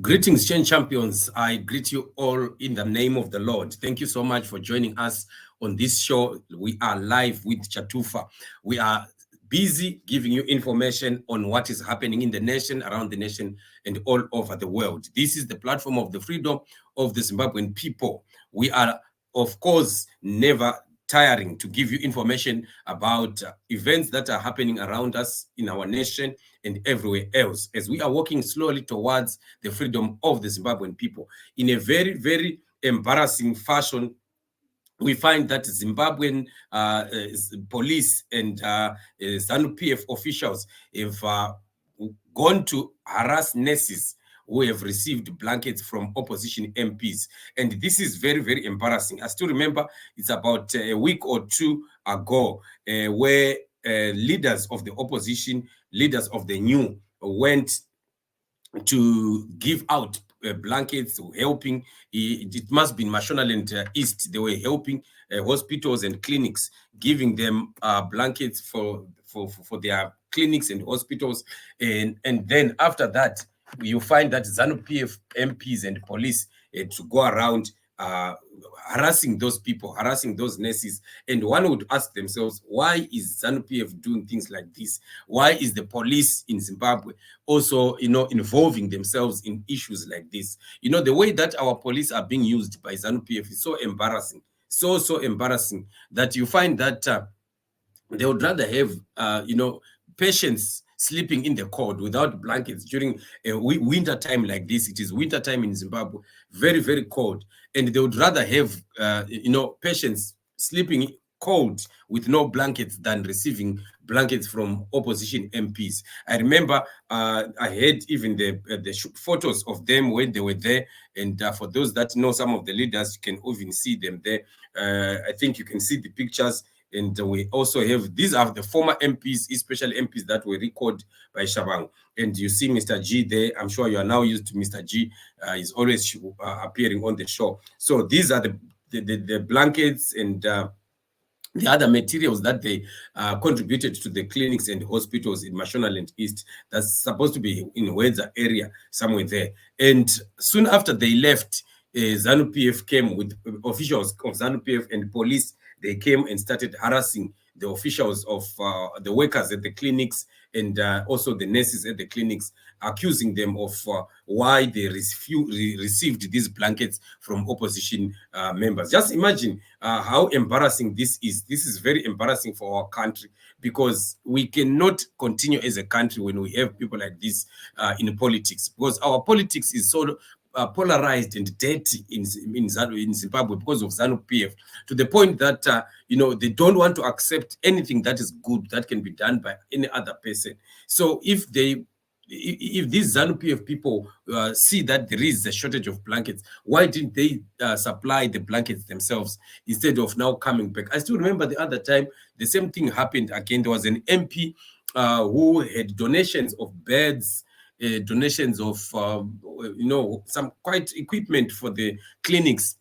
Greetings, Chain Champions. I greet you all in the name of the Lord. Thank you so much for joining us on this show. We are live with Chatufa. We are busy giving you information on what is happening in the nation, around the nation, and all over the world. This is the platform of the freedom of the Zimbabwean people. We are, of course, never tiring to give you information about events that are happening around us in our nation and everywhere else, as we are walking slowly towards the freedom of the Zimbabwean people. In a very, very embarrassing fashion, we find that Zimbabwean police and Zanu PF officials have gone to harass nurses who have received blankets from opposition MPs. And this is very, very embarrassing. I still remember it's about a week or two ago where leaders of the opposition, leaders of the new, went to give out blankets, helping. It must be in Mashonaland East. They were helping hospitals and clinics, giving them blankets for their clinics and hospitals. And then after that, you find that Zanu PF MPs and police to go around harassing those people, harassing those nurses. And one would ask themselves, why is Zanu PF doing things like this? Why is the police in Zimbabwe also, involving themselves in issues like this? The way that our police are being used by Zanu PF is so embarrassing, so embarrassing, that you find that they would rather have, patients sleeping in the cold without blankets during a winter time like this. It is winter time in Zimbabwe, very, very cold. And they would rather have, patients sleeping cold with no blankets than receiving blankets from opposition MPs. I remember I had even the photos of them when they were there. And for those that know some of the leaders, you can even see them there. I think you can see the pictures. And we also have, these are the former MPs, especially MPs that were recalled by Shabang. And you see Mr. G there. I'm sure you are now used to Mr. G. He's always appearing on the show. So these are the blankets and the other materials that they contributed to the clinics and hospitals in Mashonaland East. That's supposed to be in Wedza area, somewhere there. And soon after they left, Zanu PF came with officials of Zanu PF and police. They came and started harassing the officials of the workers at the clinics and also the nurses at the clinics, accusing them of why they received these blankets from opposition members. Just imagine how embarrassing this is. This is very embarrassing for our country, because we cannot continue as a country when we have people like this in politics, because our politics is so polarized and dirty in Zimbabwe because of Zanu PF, to the point that they don't want to accept anything that is good that can be done by any other person. So if these Zanu PF people see that there is a shortage of blankets, why didn't they supply the blankets themselves instead of now coming back? I still remember the other time the same thing happened again. There was an MP who had donations of beds, donations of some quite equipment for the clinics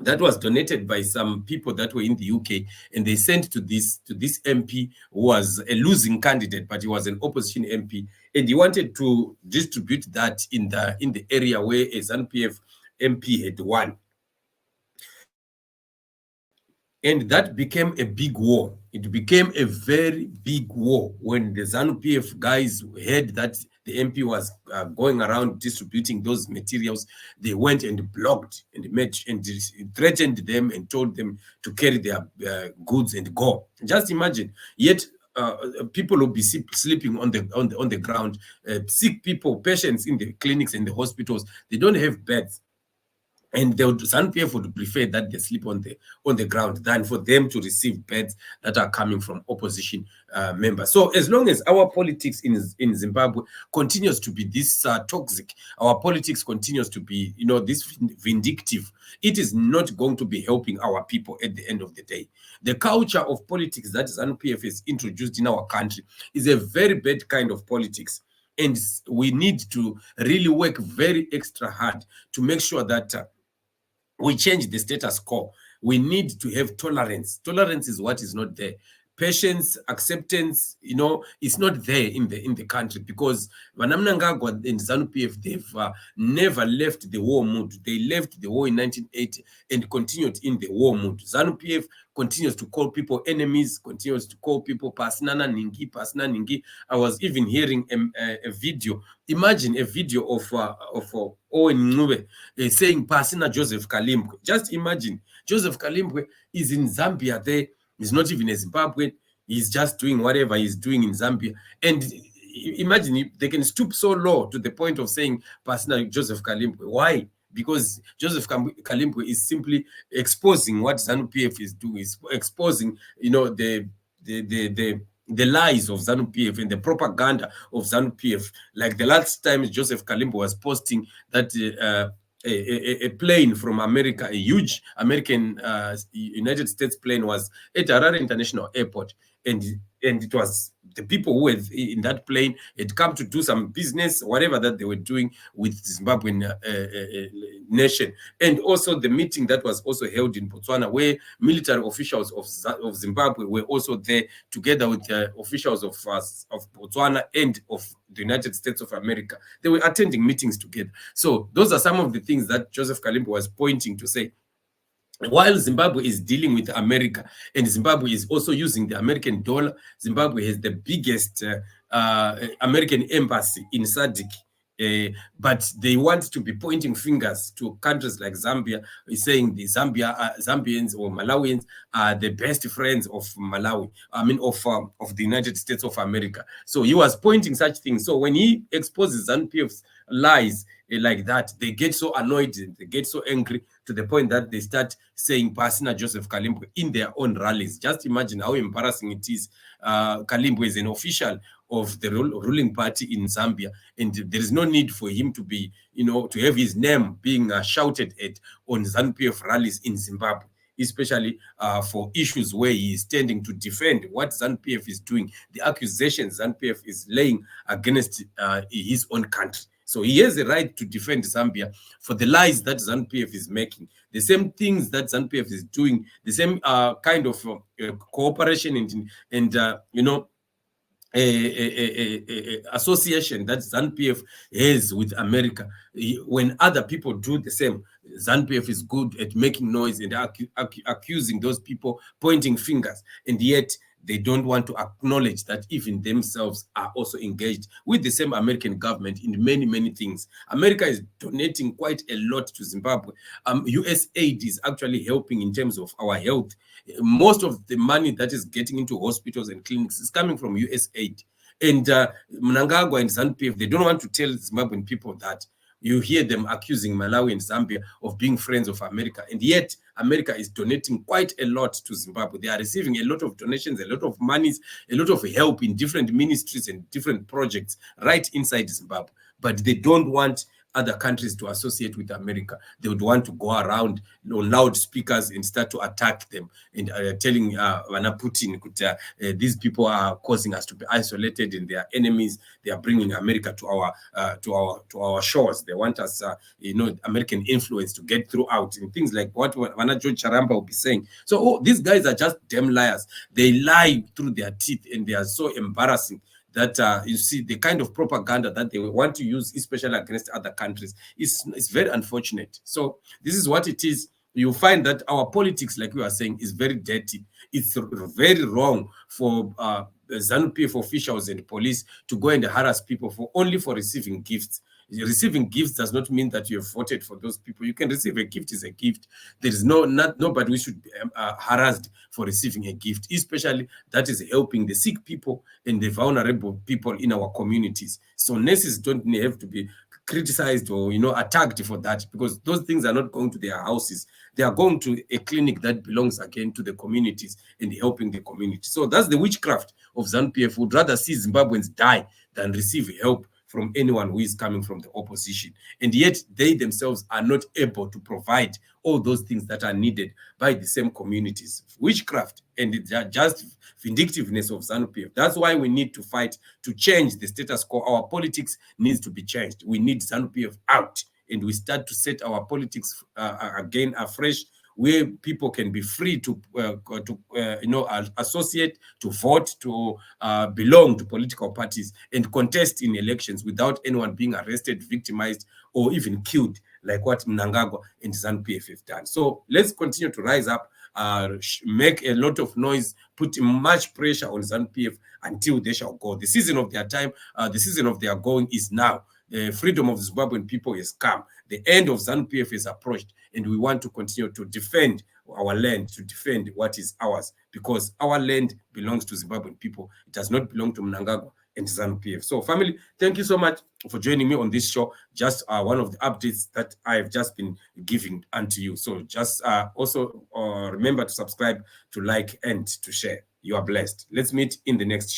that was donated by some people that were in the UK, and they sent to this MP who was a losing candidate, but he was an opposition MP, and he wanted to distribute that in the area where a Zanu PF MP had won. And that became a big war. It became a very big war when the Zanu PF guys heard that the MP was going around distributing those materials. They went and blocked and threatened them and told them to carry their goods and go. Just imagine. Yet people will be sleeping on the ground. Sick people, patients in the clinics and the hospitals, they don't have beds. And Zanu PF would prefer that they sleep on the ground than for them to receive beds that are coming from opposition members. So as long as our politics in Zimbabwe continues to be this toxic, our politics continues to be, this vindictive, it is not going to be helping our people at the end of the day. The culture of politics that Zanu PF has introduced in our country is a very bad kind of politics. And we need to really work very extra hard to make sure that we change the status quo. We need to have tolerance. Tolerance is what is not there. patience, acceptance, it's not there in the country, because Vanamnangagwa and ZANU-PF, they've never left the war mood. They left the war in 1980 and continued in the war mood. ZANU-PF continues to call people enemies, continues to call people Pasnana Ningi, Pasna Ningi. I was even hearing a video. Imagine a video of Owen Nube saying Pasina Joseph Kalimbwe. Just imagine, Joseph Kalimbwe is in Zambia there. He's not even a Zimbabwean. He's just doing whatever he's doing in Zambia. And imagine they can stoop so low to the point of saying Pasina Joseph Kalimbwe. Why? Because Joseph Kalimbwe is simply exposing what ZANU-PF is doing, is exposing, the lies of ZANU-PF and the propaganda of ZANU-PF. Like the last time Joseph Kalimbwe was posting that a plane from America, a huge American United States plane, was at Harare International Airport, and it was the people who were in that plane had come to do some business, whatever that they were doing with Zimbabwean nation. And also the meeting that was also held in Botswana, where military officials of Zimbabwe were also there, together with officials of Botswana and of the United States of America. They were attending meetings together. So those are some of the things that Joseph Kalimbwe was pointing to say, while Zimbabwe is dealing with America, and Zimbabwe is also using the American dollar, Zimbabwe has the biggest American embassy in SADC. But they want to be pointing fingers to countries like Zambia, saying the Zambians or Malawians are the best friends of Malawi, of the United States of America. So he was pointing such things. So when he exposes ZANU-PF's lies like that, they get so annoyed, they get so angry, to the point that they start saying Pasina Joseph Kalimbwe in their own rallies. Just imagine how embarrassing it is. Kalimbwe is an official of the ruling party in Zambia, and there is no need for him to be, to have his name being shouted at on ZANU-PF rallies in Zimbabwe, especially for issues where he is tending to defend what ZANU-PF is doing, the accusations ZANU-PF is laying against his own country. So he has a right to defend Zambia for the lies that ZANU-PF is making, the same things that ZANU-PF is doing, the same kind of cooperation and association that ZANU-PF has with America. When other people do the same, ZANU-PF is good at making noise and accusing those people, pointing fingers, and yet they don't want to acknowledge that even themselves are also engaged with the same American government in many, many things. America is donating quite a lot to Zimbabwe. US aid is actually helping in terms of our health. Most of the money that is getting into hospitals and clinics is coming from US aid. And Mnangagwa and ZANU-PF, they don't want to tell Zimbabwean people that. You hear them accusing Malawi and Zambia of being friends of America, and yet America is donating quite a lot to Zimbabwe. They are receiving a lot of donations, a lot of monies, a lot of help in different ministries and different projects right inside Zimbabwe. But they don't want other countries to associate with America. They would want to go around on loudspeakers and start to attack them and telling Putin, these people are causing us to be isolated and they are enemies. They are bringing America to our shores. They want us, American influence to get throughout and things like what George Charamba will be saying. So these guys are just damn liars. They lie through their teeth and they are so embarrassing that you see the kind of propaganda that they want to use, especially against other countries, is very unfortunate. So this is what it is. You find that our politics, like we are saying, is very dirty. It's very wrong for ZANU-PF officials and police to go and harass people only for receiving gifts. Receiving gifts does not mean that you have voted for those people. You can receive a gift is a gift. There is nobody we should be harassed for receiving a gift, especially that is helping the sick people and the vulnerable people in our communities. So nurses don't have to be criticized or attacked for that, because those things are not going to their houses. They are going to a clinic that belongs again to the communities and helping the community. So that's the witchcraft of ZANU-PF. Would rather see Zimbabweans die than receive help from anyone who is coming from the opposition. And yet they themselves are not able to provide all those things that are needed by the same communities. Witchcraft and the just vindictiveness of ZANU-PF. That's why we need to fight to change the status quo. Our politics needs to be changed. We need ZANU-PF out, and we start to set our politics again afresh where people can be free to associate, to vote, to belong to political parties and contest in elections without anyone being arrested, victimized, or even killed, like what Mnangagwa and Zanu-PF have done. So let's continue to rise up, make a lot of noise, put much pressure on Zanu-PF until they shall go. The season of their time, the season of their going is now. The freedom of the Zimbabwean people has come. The end of Zanu-PF is approached, and we want to continue to defend our land, to defend what is ours, because our land belongs to Zimbabwean people. It does not belong to Mnangagwa and Zanu-PF. So, family, thank you so much for joining me on this show. Just one of the updates that I've just been giving unto you. So, just also remember to subscribe, to like, and to share. You are blessed. Let's meet in the next show.